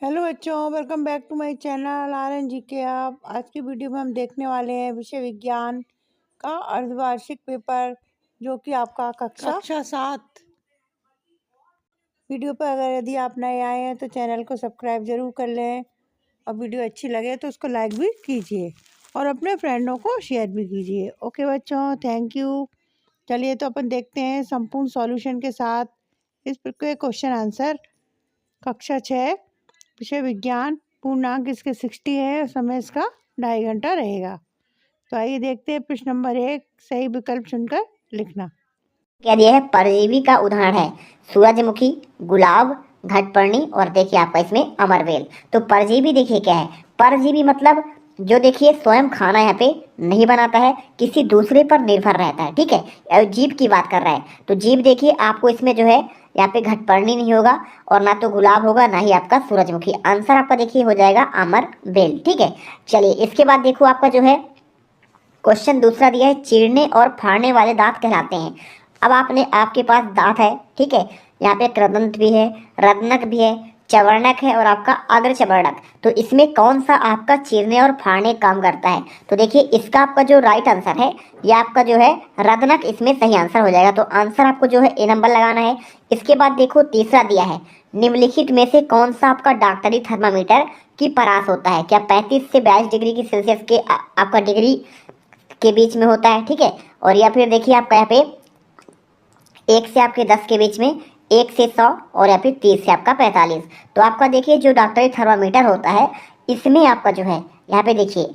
Hello बच्चों, welcome back to my channel R G K. आप आज की वीडियो में हम देखने वाले हैं विषय विज्ञान का अर्धवार्षिक पेपर, जो कि आपका कक्षा 7। वीडियो पर अगर यदि आप नए आए हैं तो चैनल को सब्सक्राइब ज़रूर कर लें, और वीडियो अच्छी लगे तो उसको लाइक भी कीजिए और अपने फ्रेंडों को शेयर भी कीजिए। ओके बच्चों, थैंक यू। चलिए तो अपन देखते हैं संपूर्ण सॉल्यूशन के साथ इस क्वेश्चन आंसर। कक्षा 6 विषय विज्ञान, पूर्णांक इसके 60 है, समय इसका 2.5 घंटा रहेगा। तो आइए देखते हैं प्रश्न नंबर 1, सही विकल्प चुनकर लिखना। क्या दिया है? परजीवी का उदाहरण है सूरजमुखी, गुलाब, घटपर्णी और देखिए आपका इसमें अमरवेल। तो परजीवी देखिए क्या है? परजीवी मतलब जो देखिए स्वयं खाना यहाँ पे नहीं बनाता है, किसी दूसरे पर निर्भर रहता है। ठीक है, जीव की बात कर रहा है। तो जीव देखिए आपको इसमें जो है यहाँ पे घटपर्णी नहीं होगा और ना तो गुलाब होगा, ना ही आपका सूरजमुखी। आंसर आपका देखिए हो जाएगा अमरवेल। ठीक है, चलिए इसके बाद देखो आपका जो है क्वेश्चन दूसरा दिया है, चीरने और फाड़ने वाले दांत कहलाते हैं। अब आपके पास दांत है, ठीक है, यहाँ पे कृदंत भी है, रत्नक भी है, चवर्णक है और आपका अग्र चवर्णक। तो इसमें कौन सा आपका चीरने और फाड़ने काम करता है? तो देखिए इसका आपका जो राइट आंसर है ये आपका जो है रत्नक इसमें सही आंसर हो जाएगा। तो आंसर आपको जो है ए नंबर लगाना है। इसके बाद देखो तीसरा दिया है, निम्नलिखित में से कौन सा आपका डॉक्टरी थर्मामीटर की परास होता है? क्या 35 से 22 डिग्री की सेल्सियस के आपका डिग्री के बीच में होता है? ठीक है, और या फिर देखिए आपका यहाँ पे 1 से आपके 10 के बीच में, 1 से 100 और या फिर 30 से आपका 45। तो आपका देखिए जो डॉक्टरी थर्मामीटर होता है इसमें आपका जो है यहाँ पे देखिए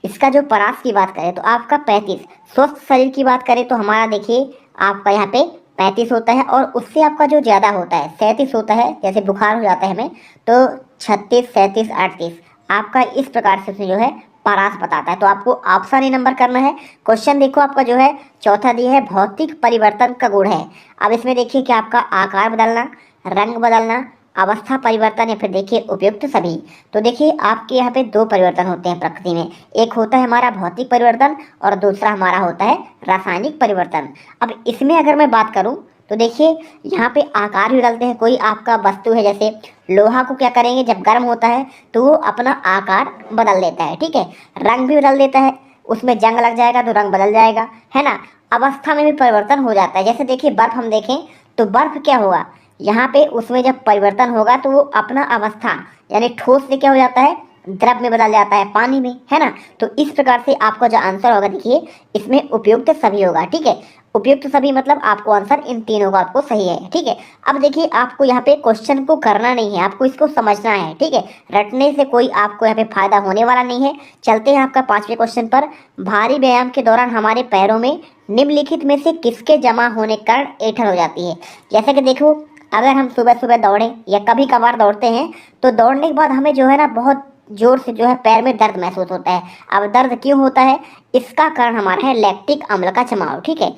इसका जो परास की बात करें तो आपका 35। स्वस्थ शरीर की बात करें तो हमारा देखिए आपका यहाँ पे 35 होता है, और उससे आपका जो ज़्यादा होता है 37 होता है। जैसे बुखार हो जाता है हमें तो 36, 37, 38 आपका इस प्रकार से जो है परास बताता है। तो आपको ऑप्शन ए नंबर करना है। क्वेश्चन देखो आपका जो है चौथा दिया है, भौतिक परिवर्तन का गुण है। अब इसमें देखिए कि आपका आकार बदलना, रंग बदलना, अवस्था परिवर्तन या फिर देखिए उपयुक्त सभी। तो देखिए आपके यहाँ पे 2 परिवर्तन होते हैं प्रकृति में, एक होता है हमारा भौतिक परिवर्तन और दूसरा हमारा होता है रासायनिक परिवर्तन। अब इसमें अगर मैं बात करूँ तो देखिए यहाँ पे आकार भी बदलते हैं। कोई आपका वस्तु है जैसे लोहा को क्या करेंगे, जब गर्म होता है तो वो अपना आकार बदल लेता है। ठीक है, रंग भी बदल देता है, उसमें जंग लग जाएगा तो रंग बदल जाएगा, है ना। अवस्था में भी परिवर्तन हो जाता है। जैसे देखिए बर्फ हम देखें तो बर्फ क्या होगा, यहाँ पे उसमें जब परिवर्तन होगा तो वो अपना अवस्था यानी ठोस से क्या हो जाता है, द्रव में बदल जाता है, पानी में, है ना। तो इस प्रकार से आपका जो आंसर होगा देखिए इसमें उपयुक्त सभी होगा। ठीक है, उपयुक्त सभी मतलब आपको आंसर इन तीनों का आपको सही है। ठीक है, अब देखिए आपको यहाँ पे क्वेश्चन को करना नहीं है, आपको इसको समझना है। ठीक है, रटने से कोई आपको यहाँ पे फायदा होने वाला नहीं है। चलते हैं आपका 5वें क्वेश्चन पर। भारी व्यायाम के दौरान हमारे पैरों में निम्नलिखित में से किसके जमा होने के कारण ऐंठन हो जाती है? जैसे कि देखो अगर हम सुबह सुबह दौड़ें या कभी कभार दौड़ते हैं तो दौड़ने के बाद हमें जो है ना बहुत जोर से जो है पैर में दर्द महसूस होता है। अब दर्द क्यों होता है? इसका कारण हमारा है लैक्टिक अम्ल का जमाव। ठीक है,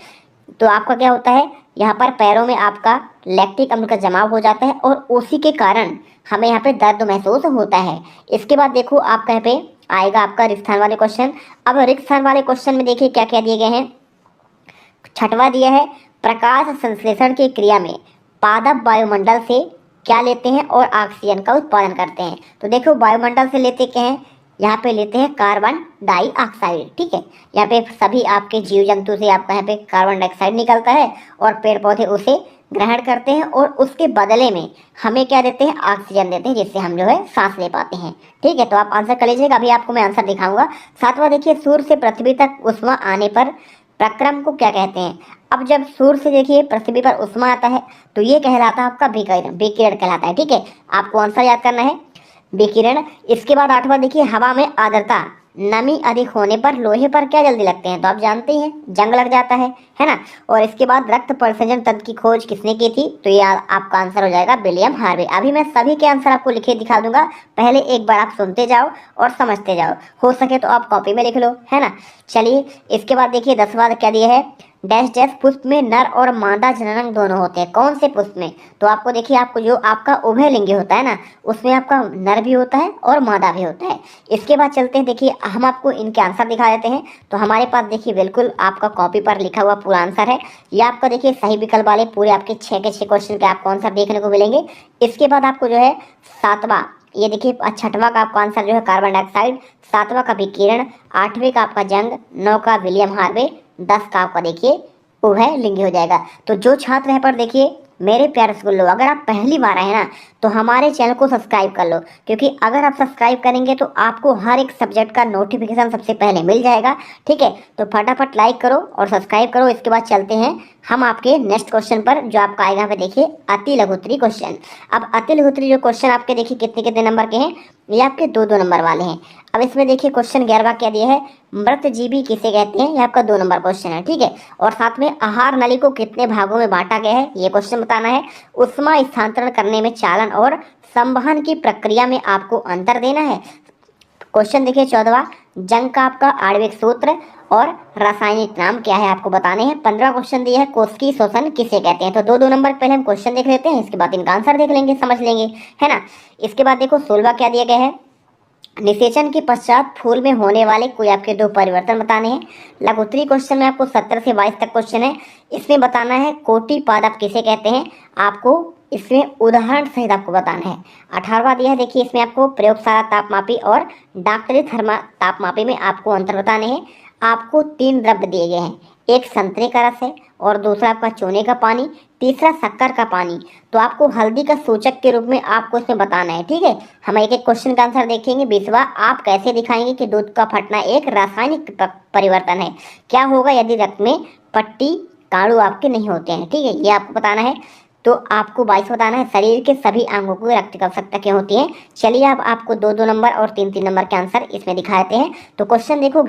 तो आपका क्या होता है, यहाँ पर पैरों में आपका लैक्टिक अम्ल का जमाव हो जाता है और उसी के कारण हमें यहाँ पे दर्द महसूस होता है। इसके बाद देखो आपका यहाँ पे आएगा आपका रिक्त स्थान वाले क्वेश्चन। अब रिक्त स्थान वाले क्वेश्चन में देखिए क्या क्या दिए गए हैं। छठवां दिया है, प्रकाश संश्लेषण की क्रिया में पादप वायुमंडल से क्या लेते हैं और ऑक्सीजन का उत्पादन करते हैं? तो देखो वायुमंडल से लेते क्या हैं, यहाँ पे लेते हैं कार्बन डाइऑक्साइड। ठीक है, यहाँ पे सभी आपके जीव जंतु से आपका यहाँ पे कार्बन डाइऑक्साइड निकलता है और पेड़ पौधे उसे ग्रहण करते हैं और उसके बदले में हमें क्या देते हैं, ऑक्सीजन देते हैं, जिससे हम जो है सांस ले पाते हैं। ठीक है, तो आप आंसर कर लीजिएगा, अभी आपको मैं आंसर दिखाऊंगा। सातवां देखिए, सूर्य से पृथ्वी तक ऊष्मा आने पर प्रक्रम को क्या कहते हैं? अब जब सूर्य से देखिए पृथ्वी पर ऊष्मा आता है तो ये कहलाता है आपका विकिरण, विकिरण कहलाता है। ठीक है, आपको आंसर याद करना है विकिरण। इसके बाद 8वां देखिए, हवा में आर्द्रता नमी अधिक होने पर लोहे पर क्या जल्दी लगते हैं? तो आप जानते हैं जंग लग जाता है ना। और इसके बाद रक्त परिसंचरण तंत्र की खोज किसने की थी? तो ये आपका आंसर हो जाएगा विलियम हार्वे। अभी मैं सभी के आंसर आपको लिखे दिखा दूंगा, पहले एक बार आप सुनते जाओ और समझते जाओ, हो सके तो आप कॉपी में लिख लो, है ना। चलिए इसके बाद देखिए 10वां क्या दिया है, डैश डैश पुष्प में नर और मादा जननांग दोनों होते हैं। कौन से पुष्प में? तो आपको देखिए आपको जो आपका उभयलिंगी होता है ना उसमें आपका नर भी होता है और मादा भी होता है। इसके बाद चलते हैं, देखिए हम आपको इनके आंसर दिखा देते हैं। तो हमारे पास देखिए बिल्कुल आपका कॉपी पर लिखा हुआ पूरा आंसर है। ये आपका देखिए सही विकल्प वाले पूरे आपके 6 के 6 क्वेश्चन के आपको आंसर देखने को मिलेंगे। इसके बाद आपको जो है 7वां ये देखिए 6वां का आपका आंसर जो है कार्बन डाइऑक्साइड, 7वां का विकिरण, 8वें का आपका जंग, 9 का विलियम हार्वे, 10 का आपका देखिए वो है लिंगी हो जाएगा। तो जो छात्र यहाँ पर देखिए मेरे प्यारे स्कूलों, अगर आप पहली बार आए ना तो हमारे चैनल को सब्सक्राइब कर लो, क्योंकि अगर आप सब्सक्राइब करेंगे तो आपको हर एक सब्जेक्ट का नोटिफिकेशन सबसे पहले मिल जाएगा। ठीक है, तो फटाफट लाइक करो और सब्सक्राइब करो। इसके बाद चलते हैं हम आपके नेक्स्ट क्वेश्चन पर, जो आपका आएगा यहाँ पे देखिए अति लघुत्तरी क्वेश्चन। अब अति लघुत्तरी जो क्वेश्चन आपके देखिए कितने कितने नंबर के हैं, ये आपके 2-2 नंबर वाले हैं। अब इसमें देखिए क्वेश्चन 11वां क्या दिया है, मृतजीवी किसे कहते हैं, ये आपका 2 नंबर क्वेश्चन है। ठीक है, और साथ में आहार नली को कितने भागों में बांटा गया है, ये क्वेश्चन बताना है। उष्मा स्थानांतरण करने में चालन और संवहन की प्रक्रिया में आपको अंतर देना है। क्वेश्चन देखिए 14वां, जंग का आपका आणविक सूत्र और रासायनिक नाम क्या है आपको बताने हैं। 15वां क्वेश्चन दिया है कोशिकीय शोषण किसे कहते हैं। तो 2-2 नंबर पहले हम क्वेश्चन देख लेते हैं, इसके बाद इनका आंसर देख लेंगे, समझ लेंगे, है ना। इसके बाद देखो 16वां क्या दिया गया है, निषेचन के पश्चात फूल में होने वाले कोई आपके 2 परिवर्तन बताने हैं। लघुत्तरी क्वेश्चन में आपको 17 से 22 तक क्वेश्चन है, इसमें बताना है कोटि पादप किसे कहते हैं, आपको इसमें उदाहरण सहित आपको बताना है। 18वां दिया है देखिए, इसमें आपको प्रयोगशाला तापमापी और डॉक्टरी थर्मा तापमापी में आपको अंतर बताने हैं। आपको 3 द्रव्य दिए गए हैं, एक संतरे का रस है और दूसरा आपका चूने का पानी, तीसरा शक्कर का पानी। तो आपको हल्दी का सूचक के रूप में आपको इसमें बताना है। ठीक है, हम एक एक क्वेश्चन का आंसर देखेंगे। 20वां, आप कैसे दिखाएंगे कि दूध का फटना एक रासायनिक परिवर्तन है, क्या होगा यदि रक्त में पट्टी काणु आपके नहीं होते हैं। ठीक है, ये आपको बताना है। तो आपको 22 बताना है, शरीर के सभी अंगों को रक्त की आवश्यकता क्यों होती है। चलिए अब आपको 2-2 नंबर और 3-3 नंबर के आंसर इसमें दिखाते हैं। तो क्वेश्चन देखो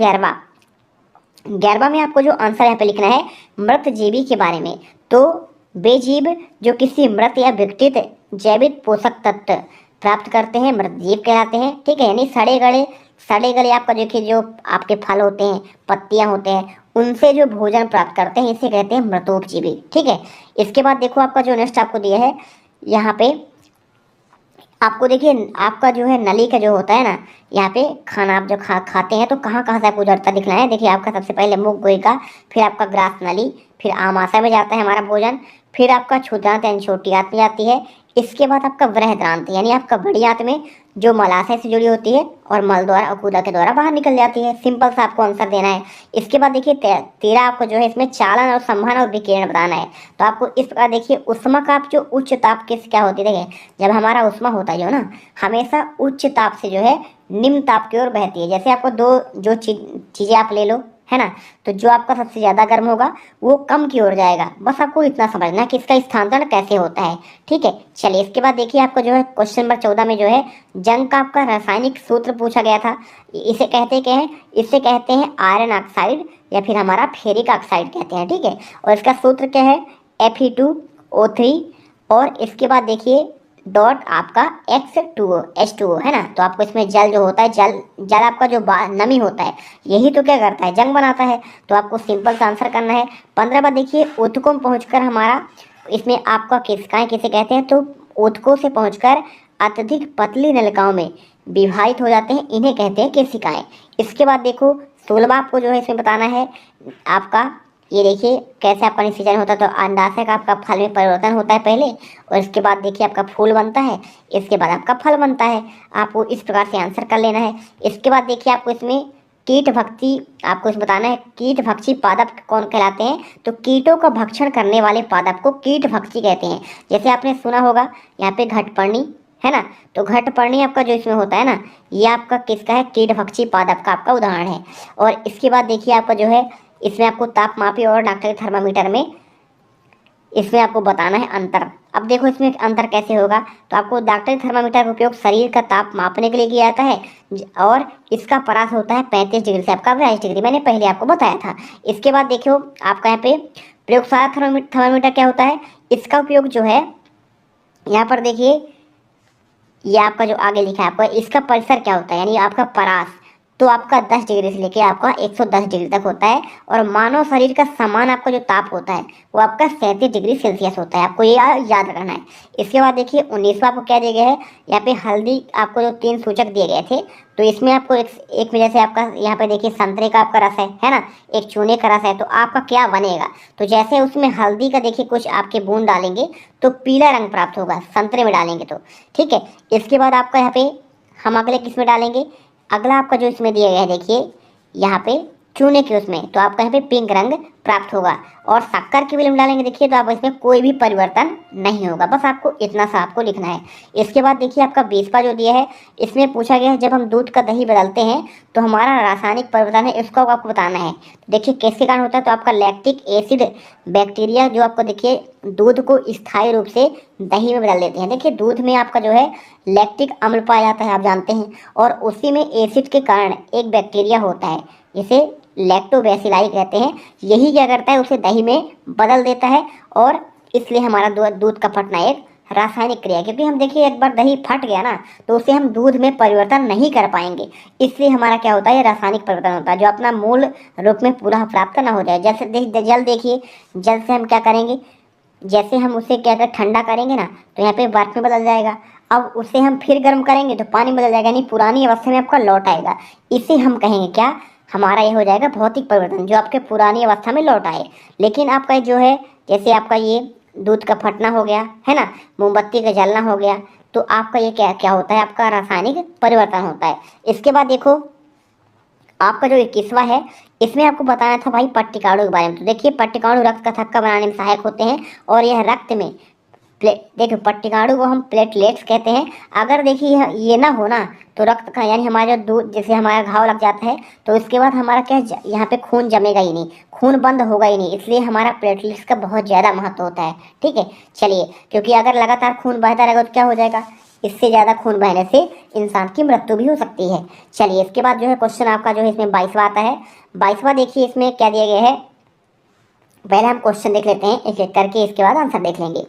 11वां में आपको जो आंसर यहाँ पे लिखना है मृत जीवी के बारे में। तो वे जीव जो किसी मृत या विघटित जैविक पोषक तत्व प्राप्त करते हैं मृत जीव कहलाते हैं। ठीक है, यानी सड़े गले आपका देखिए जो आपके फल होते हैं, पत्तियां होते हैं, उनसे जो भोजन प्राप्त करते हैं इसे कहते हैं मृतोपजीवी। ठीक है, इसके बाद देखो आपका जो नेक्स्ट आपको दिया है यहाँ पे, आपको देखिए आपका जो है नली का जो होता है ना, यहाँ पे खाना आप जो खाते हैं तो कहाँ कहाँ से आपको उजड़ता दिखना है। देखिए आपका सबसे पहले मुख गोइका, फिर आपका ग्रास नली, फिर आमाशय में जाता है हमारा भोजन, फिर आपका क्षुद्रांत यानी छोटी आंत में जाती है। इसके बाद आपका बृहदांत यानी आपका बड़ी आंत में जो मलाशय से जुड़ी होती है और मल द्वारा और कूदा के द्वारा बाहर निकल जाती है। सिंपल सा आपको आंसर देना है। इसके बाद देखिए 13 आपको जो है इसमें चालन और संवहन और विकिरण बताना है। तो आपको इस प्रकार देखिए उष्मा का आप जो उच्च ताप किस क्या होती है, देखिए जब हमारा उष्मा होता है जो ना, हमेशा उच्च ताप से जो है निम्न ताप की ओर बहती है। जैसे आपको दो जो चीज़ें आप ले लो, है ना, तो जो आपका सबसे ज़्यादा गर्म होगा वो कम की ओर जाएगा। बस आपको इतना समझना है कि इसका स्थानांतरण कैसे होता है। ठीक है, चलिए इसके बाद देखिए आपको जो है क्वेश्चन नंबर 14 में जो है जंग का आपका रासायनिक सूत्र पूछा गया था। इसे कहते क्या है, इसे कहते हैं आयरन ऑक्साइड या फिर हमारा फेरिक ऑक्साइड कहते हैं। ठीक है, और इसका सूत्र क्या है Fe2O3, और इसके बाद देखिए डॉट आपका H2O है ना। तो आपको इसमें जल जो होता है, जल आपका जो नमी होता है यही तो क्या करता है, जंग बनाता है। तो आपको सिंपल सा आंसर करना है। 15 बार देखिए ऊतकों में पहुंचकर हमारा इसमें आपका केशिकाएं किसे कहते हैं, तो ऊतकों से पहुंचकर अत्यधिक पतली नलिकाओं में विभाजित हो जाते हैं, इन्हें कहते हैं केशिकाएं। इसके बाद देखो 16वां आपको जो है इसमें बताना है आपका, ये देखिए कैसे आपका निषेचन होता है। तो अंडाशय का आपका फल में परिवर्तन होता है पहले, और इसके बाद देखिए आपका फूल बनता है, इसके बाद आपका फल बनता है। आपको इस प्रकार से आंसर कर लेना है। इसके बाद देखिए आपको इसमें कीट भक्षी आपको इस बताना है, कीट भक्षी पादप कौन कहलाते हैं। तो कीटों का भक्षण करने वाले पादप को कीट भक्षी कहते हैं। जैसे आपने सुना होगा यहाँ पे घटपर्णी है ना, तो घटपर्णी आपका जो इसमें होता है ना, ये आपका किसका है, कीट भक्षी पादप का आपका उदाहरण है। और इसके बाद देखिए आपका जो है इसमें आपको तापमापी और डॉक्टरी थर्मामीटर में इसमें आपको बताना है अंतर। अब देखो इसमें अंतर कैसे होगा, तो आपको डॉक्टरी थर्मामीटर का उपयोग शरीर का ताप मापने के लिए किया जाता है, और इसका परास होता है 35 डिग्री से आपका 42 डिग्री, मैंने पहले आपको बताया था। इसके बाद देखियो आपका यहाँ पे प्रयोगशाला थर्मामीटर क्या होता है, इसका उपयोग जो है यहाँ पर देखिए ये आपका जो आगे लिखा है आपका, इसका परिसर क्या होता है, यानी आपका परास तो आपका 10 डिग्री से लेके आपका 110 डिग्री तक होता है। और मानव शरीर का समान आपका जो ताप होता है वो आपका 37 डिग्री सेल्सियस होता है। आपको ये याद रखना है। इसके बाद देखिए 19वां आपको क्या दिया गया है, यहाँ पे हल्दी आपको जो 3 सूचक दिए गए थे, तो इसमें आपको एक वजह से आपका यहाँ पे देखिए संतरे का आपका रस है ना, एक चूने का रस है, तो आपका क्या बनेगा, तो जैसे उसमें हल्दी का देखिए कुछ आपके बूंद डालेंगे तो पीला रंग प्राप्त होगा, संतरे में डालेंगे तो ठीक है। इसके बाद आपका यहाँ पे हम अगले किस में डालेंगे, अगला आपका जो इसमें दिया गया है देखिए यहाँ पे चूने के उसमें, तो आपका यहाँ पे पिंक रंग प्राप्त होगा। और शक्कर की विलम डालेंगे देखिए तो आप इसमें कोई भी परिवर्तन नहीं होगा, बस आपको इतना सा आपको लिखना है। इसके बाद देखिए आपका 20वां जो दिया है, इसमें पूछा गया है जब हम दूध का दही बदलते हैं तो हमारा रासायनिक परिवर्तन है, इसको आपको बताना है। देखिए किसके कारण होता है, तो आपका लैक्टिक एसिड बैक्टीरिया जो आपको देखिए दूध को स्थायी रूप से दही में बदल देते हैं। देखिए दूध में आपका जो है लैक्टिक अम्ल पाया जाता है, आप जानते हैं, और उसी में एसिड के कारण एक बैक्टीरिया होता है जिसे लैक्टोबैसिलाई कहते हैं, यही क्या करता है उसे दही में बदल देता है। और इसलिए हमारा दूध का फटना एक रासायनिक क्रिया है, क्योंकि हम देखिए एक बार दही फट गया ना तो उसे हम दूध में परिवर्तन नहीं कर पाएंगे, इसलिए हमारा क्या होता है, रासायनिक परिवर्तन होता है जो अपना मूल रूप में पूरा प्राप्त ना हो जाए। जैसे जल देखिए, जल से हम क्या करेंगे, जैसे हम उसे क्या कर ठंडा करेंगे ना तो यहाँ पे बर्फ में बदल जाएगा, अब उसे हम फिर गर्म करेंगे तो पानी बदल जाएगा, यानी पुरानी अवस्था में आपका लौट आएगा। इसे हम कहेंगे क्या, हमारा ये हो जाएगा भौतिक परिवर्तन, जो आपके पुरानी अवस्था में लौट आए। लेकिन आपका जो है जैसे आपका ये दूध का फटना हो गया है ना, मोमबत्ती का जलना हो गया, तो आपका ये क्या क्या होता है, आपका रासायनिक परिवर्तन होता है। इसके बाद देखो आपका जो 21वां है, इसमें आपको बताना था भाई पट्टिकाणु के बारे में। तो देखिए पट्टिकाणु रक्त का थक्का बनाने में सहायक होते हैं और यह रक्त में देखो पट्टिकाणु को हम प्लेटलेट्स कहते हैं। अगर देखिए ये ना हो ना तो रक्त का यानी हमारा जो दूध, जैसे हमारा घाव लग जाता है तो इसके बाद हमारा क्या यहाँ पे खून जमेगा ही नहीं, खून बंद होगा ही नहीं, इसलिए हमारा प्लेटलेट्स का बहुत ज़्यादा महत्व होता है। ठीक है, चलिए, क्योंकि अगर लगातार खून बहता रहेगा तो क्या हो जाएगा, इससे ज़्यादा खून बहने से इंसान की मृत्यु भी हो सकती है। चलिए इसके बाद जो है क्वेश्चन आपका जो है इसमें 22वां आता है। 22वां देखिए इसमें क्या दिया गया है, पहले हम क्वेश्चन देख लेते हैं एक एक करके, इसके बाद आंसर देख लेंगे।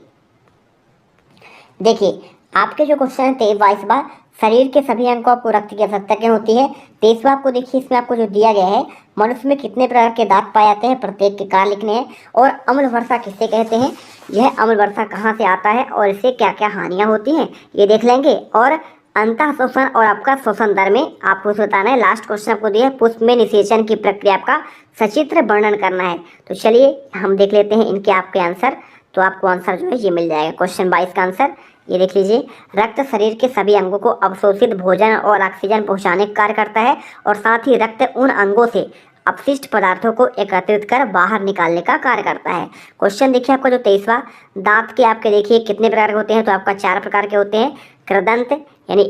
देखिए आपके जो क्वेश्चन है 22वां, शरीर के सभी अंगों को आपको रक्त की आवश्यकता क्यों होती है। 23वां आपको देखिए इसमें आपको जो दिया गया है, मनुष्य में कितने प्रकार के दांत पाए जाते हैं, प्रत्येक के कारण लिखने हैं। और अम्ल वर्षा किससे कहते हैं, यह अम्ल वर्षा कहाँ से आता है और इससे क्या क्या हानियाँ होती हैं ये देख लेंगे। और अंतः शोषण और आपका शोषण दर में आपको बताना है। लास्ट क्वेश्चन आपको दिया है, पुष्प में निषेचन की प्रक्रिया आपका सचित्र वर्णन करना है। तो चलिए हम देख लेते हैं इनके आपके आंसर, तो आपको आंसर जो है ये मिल जाएगा। क्वेश्चन 22 का आंसर ये देख लीजिए, रक्त शरीर के सभी अंगों को अवशोषित भोजन और ऑक्सीजन पहुंचाने का कार्य करता है और साथ ही रक्त उन अंगों से अपशिष्ट पदार्थों को एकत्रित कर बाहर निकालने का कार्य करता है। क्वेश्चन देखिए आपका जो 23वां, दांत के आपके देखिए कितने प्रकार के होते हैं, तो आपका 4 प्रकार के होते हैं। कृदंत यानी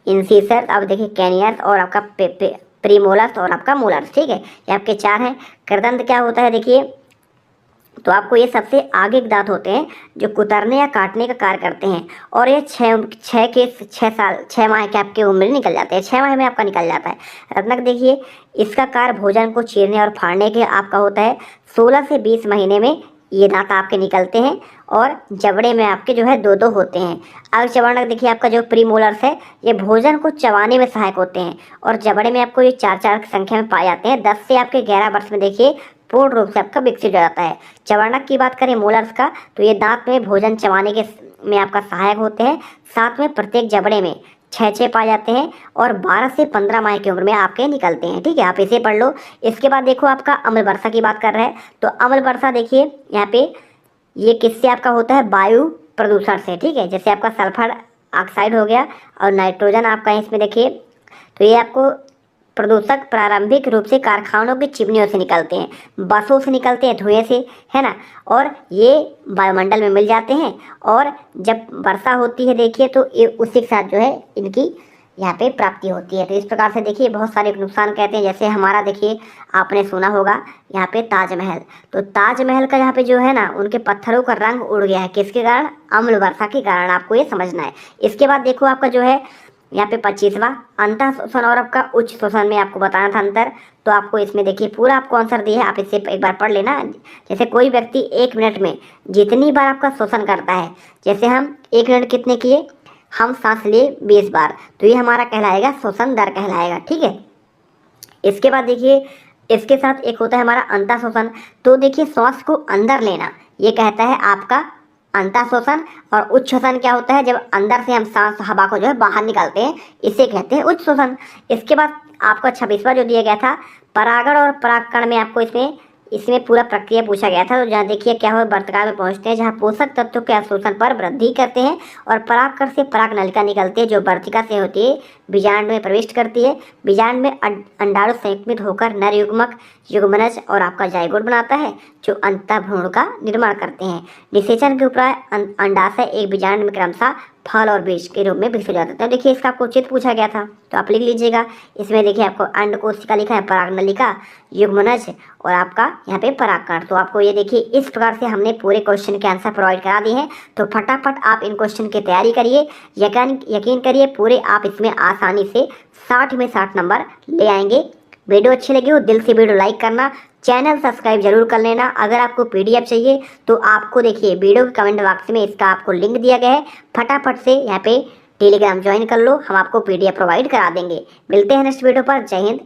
इंसिसर, आप देखिए कैनियर्स, और आपका प्रीमोलर्स और आपका मोलर्स। ठीक है, ये आपके 4 हैं। कृदंत क्या होता है देखिए, तो आपको ये सबसे आगे के दांत होते हैं जो कुतरने या काटने का कार्य करते हैं, और ये 6 माह के आपके उम्र में निकल जाते हैं, 6 माह में आपका निकल जाता है। रत्नक देखिए इसका कार्य भोजन को चीरने और फाड़ने के आपका होता है। 16 से 20 महीने में ये दांत आपके निकलते हैं, और जबड़े में आपके जो है 2-2 होते हैं। अब चबाणक देखिए आपका जो प्रीमोलर्स है, ये भोजन को चबाने में सहायक होते हैं, और जबड़े में आपको ये 4-4 की संख्या में पाए जाते हैं। 10 से आपके 11 वर्ष में देखिए पूर्ण रूप से आपका विकसित हो जाता है। चबाणक की बात करें मोलर्स का, तो ये दांत में भोजन चबाने के में आपका सहायक होते हैं। साथ में प्रत्येक जबड़े में 6 पाए जाते हैं, और 12 से 15 माह की उम्र में आपके निकलते हैं। ठीक है, आप इसे पढ़ लो। इसके बाद देखो आपका अम्ल वर्षा की बात कर रहे हैं, तो अम्ल वर्षा देखिए यहाँ पे ये किससे आपका होता है, वायु प्रदूषण से। ठीक है, जैसे आपका सल्फर ऑक्साइड हो गया और नाइट्रोजन आपका इसमें देखिए, तो ये आपको प्रदूषक प्रारंभिक रूप से कारखानों की चिमनियों से निकलते हैं, बसों से निकलते हैं, धुएं से, है ना, और ये वायुमंडल में मिल जाते हैं। और जब वर्षा होती है देखिए तो ये उसी के साथ जो है इनकी यहाँ पे प्राप्ति होती है। तो इस प्रकार से देखिए बहुत सारे नुकसान कहते हैं। जैसे हमारा देखिए आपने सुना होगा यहाँ पे ताजमहल, तो ताजमहल का यहाँ पे जो है ना उनके पत्थरों का रंग उड़ गया है, किसके कारण, अम्ल वर्षा के कारण, आपको ये समझना है। इसके बाद देखो आपका जो है यहाँ पे 25वां, अंतः शोषण और आपका उच्च शोषण में आपको बताना था अंतर। तो आपको इसमें देखिए पूरा आपको आंसर दिया है, आप इसे एक बार पढ़ लेना। जैसे कोई व्यक्ति 1 मिनट में जितनी बार आपका शोषण करता है, जैसे हम 1 मिनट कितने किए, हम सांस लिए 20 बार, तो ये हमारा कहलाएगा शोषण दर कहलाएगा। ठीक है, इसके बाद देखिए इसके साथ एक होता है हमारा अंतःशोषण। तो देखिए श्वास को अंदर लेना, ये कहता है आपका अंतःशोषण। और उच्छ्वसन क्या होता है, जब अंदर से हम सांस हवा को जो है बाहर निकालते हैं, इसे कहते हैं उच्छ्वसन। इसके बाद आपको 26वां जो दिया गया था परागण और परागकण में, आपको इसमें पूरा प्रक्रिया पूछा गया था। तो जहाँ देखिए क्या हो, वर्तकाल में पहुंचते हैं जहाँ पोषक तत्वों के अवशोषण पर वृद्धि करते हैं और परागकण से पराग नलिका निकलती है जो वर्तिका से होती है, बीजांड में प्रवेश करती है। बीजांड में अंडाणु संयुग्मित होकर नर युग्मक, युग्मनज और आपका जाइगोट बनाता है जो अंतःभ्रूण का निर्माण करते हैं। निषेचन के उपरांत अंडाशय एक बीजांड में क्रमशः फल और बीज के रूप में विकसित हो जाता है। तो देखिए इसका आपको चित्र पूछा गया था, तो आप लिख लीजिएगा। इसमें देखिए आपको अंड कोशिका लिखा है, पराग नलिका, युग्मनज और आपका यहाँ पे परागकण। तो आपको ये देखिए इस प्रकार से हमने पूरे क्वेश्चन के आंसर प्रोवाइड करा दिए हैं। तो फटाफट आप इन क्वेश्चन की तैयारी करिए, यकीन करिए पूरे आप इसमें आसानी से 60 में 60 नंबर ले आएंगे। वीडियो अच्छी लगी हो दिल से वीडियो लाइक करना, चैनल सब्सक्राइब जरूर कर लेना। अगर आपको पीडीएफ चाहिए तो आपको देखिए वीडियो के कमेंट बॉक्स में इसका आपको लिंक दिया गया है, फटाफट से यहाँ पे टेलीग्राम ज्वाइन कर लो, हम आपको पीडीएफ प्रोवाइड करा देंगे। मिलते हैं नेक्स्ट वीडियो पर। जय हिंद,